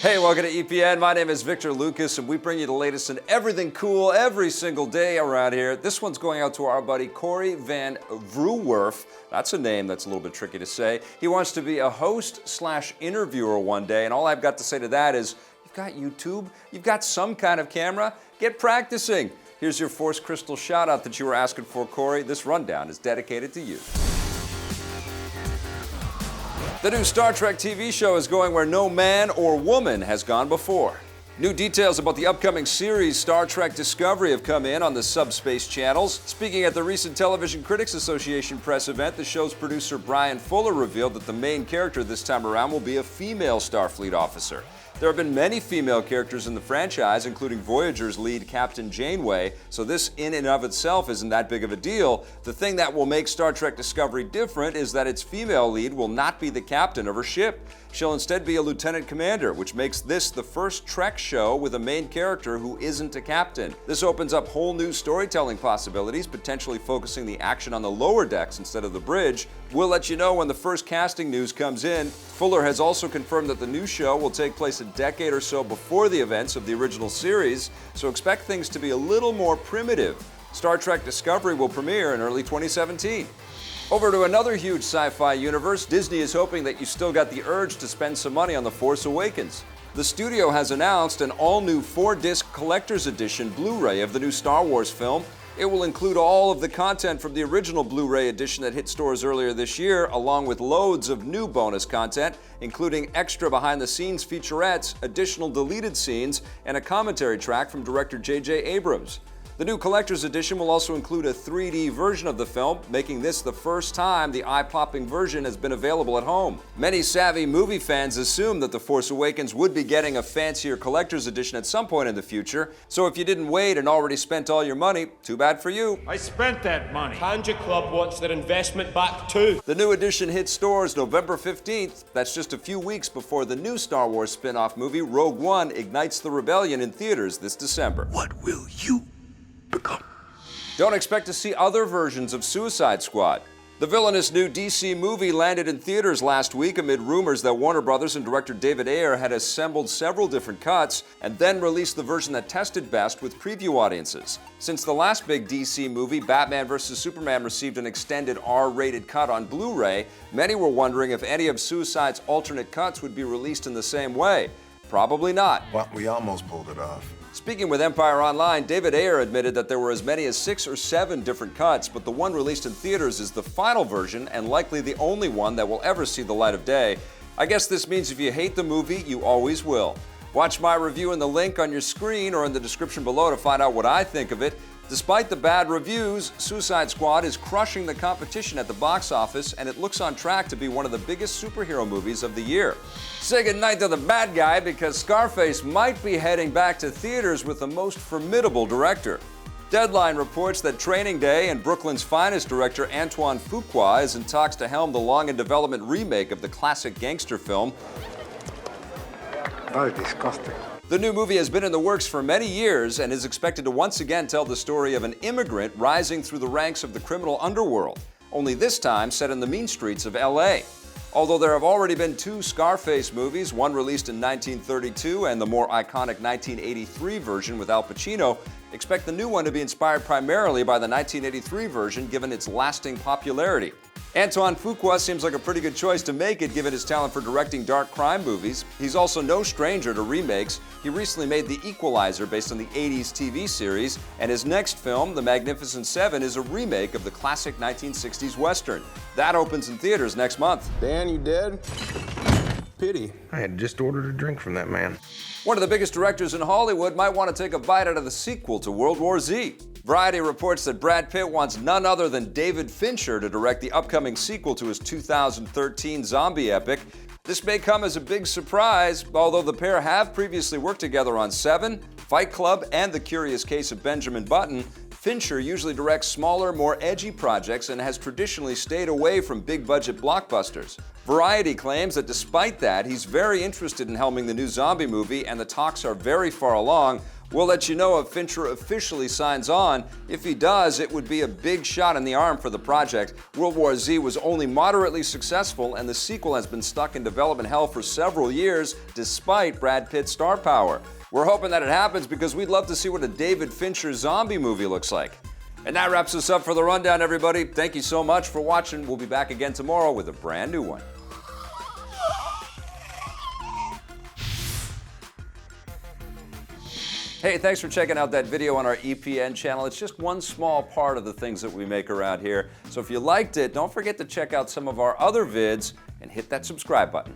Hey, welcome to EPN. My name is Victor Lucas, and we bring you the latest in everything cool every single day around here. This one's going out to our buddy Corey Van Vroowerf. That's a name that's a little bit tricky to say. He wants to be a host/interviewer one day, and all I've got to say to that is, you've got YouTube, you've got some kind of camera, get practicing. Here's your Force Crystal shout-out that you were asking for, Corey. This rundown is dedicated to you. The new Star Trek TV show is going where no man or woman has gone before. New details about the upcoming series Star Trek Discovery have come in on the Subspace channels. Speaking at the recent Television Critics Association press event, the show's producer Brian Fuller revealed that the main character this time around will be a female Starfleet officer. There have been many female characters in the franchise, including Voyager's lead Captain Janeway, so this in and of itself isn't that big of a deal. The thing that will make Star Trek Discovery different is that its female lead will not be the captain of her ship. She'll instead be a lieutenant commander, which makes this the first Trek show with a main character who isn't a captain. This opens up whole new storytelling possibilities, potentially focusing the action on the lower decks instead of the bridge. We'll let you know when the first casting news comes in. Fuller has also confirmed that the new show will take place a decade or so before the events of the original series, so expect things to be a little more primitive. Star Trek Discovery will premiere in early 2017. Over to another huge sci-fi universe, Disney is hoping that you still got the urge to spend some money on The Force Awakens. The studio has announced an all-new 4-disc collector's edition Blu-ray of the new Star Wars film. It will include all of the content from the original Blu-ray edition that hit stores earlier this year, along with loads of new bonus content, including extra behind-the-scenes featurettes, additional deleted scenes, and a commentary track from director J.J. Abrams. The new collector's edition will also include a 3D version of the film, making this the first time the eye-popping version has been available at home. Many savvy movie fans assumed that The Force Awakens would be getting a fancier collector's edition at some point in the future, so if you didn't wait and already spent all your money, too bad for you. I spent that money. Tanja Club wants their investment back too. The new edition hits stores November 15th. That's just a few weeks before the new Star Wars spin-off movie Rogue One ignites the rebellion in theaters this December. What will you become? Don't expect to see other versions of Suicide Squad. The villainous new DC movie landed in theaters last week amid rumors that Warner Brothers and director David Ayer had assembled several different cuts and then released the version that tested best with preview audiences. Since the last big DC movie, Batman vs. Superman, received an extended R-rated cut on Blu-ray, many were wondering if any of Suicide's alternate cuts would be released in the same way. Probably not. Well, we almost pulled it off. Speaking with Empire Online, David Ayer admitted that there were as many as 6 or 7 different cuts, but the one released in theaters is the final version and likely the only one that will ever see the light of day. I guess this means if you hate the movie, you always will. Watch my review in the link on your screen or in the description below to find out what I think of it. Despite the bad reviews, Suicide Squad is crushing the competition at the box office, and it looks on track to be one of the biggest superhero movies of the year. Say goodnight to the bad guy because Scarface might be heading back to theaters with the most formidable director. Deadline reports that Training Day and Brooklyn's finest director Antoine Fuqua is in talks to helm the long-in-development remake of the classic gangster film. Very disgusting. The new movie has been in the works for many years and is expected to once again tell the story of an immigrant rising through the ranks of the criminal underworld, only this time set in the mean streets of LA. Although there have already been 2 Scarface movies, one released in 1932 and the more iconic 1983 version with Al Pacino, expect the new one to be inspired primarily by the 1983 version given its lasting popularity. Antoine Fuqua seems like a pretty good choice to make it given his talent for directing dark crime movies. He's also no stranger to remakes. He recently made The Equalizer based on the 80s TV series, and his next film, The Magnificent Seven, is a remake of the classic 1960s Western. That opens in theaters next month. Dan, you dead? Pity. I had just ordered a drink from that man. One of the biggest directors in Hollywood might want to take a bite out of the sequel to World War Z. Variety reports that Brad Pitt wants none other than David Fincher to direct the upcoming sequel to his 2013 zombie epic. This may come as a big surprise, although the pair have previously worked together on Seven, Fight Club, and The Curious Case of Benjamin Button. Fincher usually directs smaller, more edgy projects and has traditionally stayed away from big-budget blockbusters. Variety claims that despite that, he's very interested in helming the new zombie movie and the talks are very far along. We'll let you know if Fincher officially signs on. If he does, it would be a big shot in the arm for the project. World War Z was only moderately successful, and the sequel has been stuck in development hell for several years, despite Brad Pitt's star power. We're hoping that it happens because we'd love to see what a David Fincher zombie movie looks like. And that wraps us up for the rundown, everybody. Thank you so much for watching. We'll be back again tomorrow with a brand new one. Hey, thanks for checking out that video on our EPN channel. It's just one small part of the things that we make around here. So if you liked it, don't forget to check out some of our other vids and hit that subscribe button.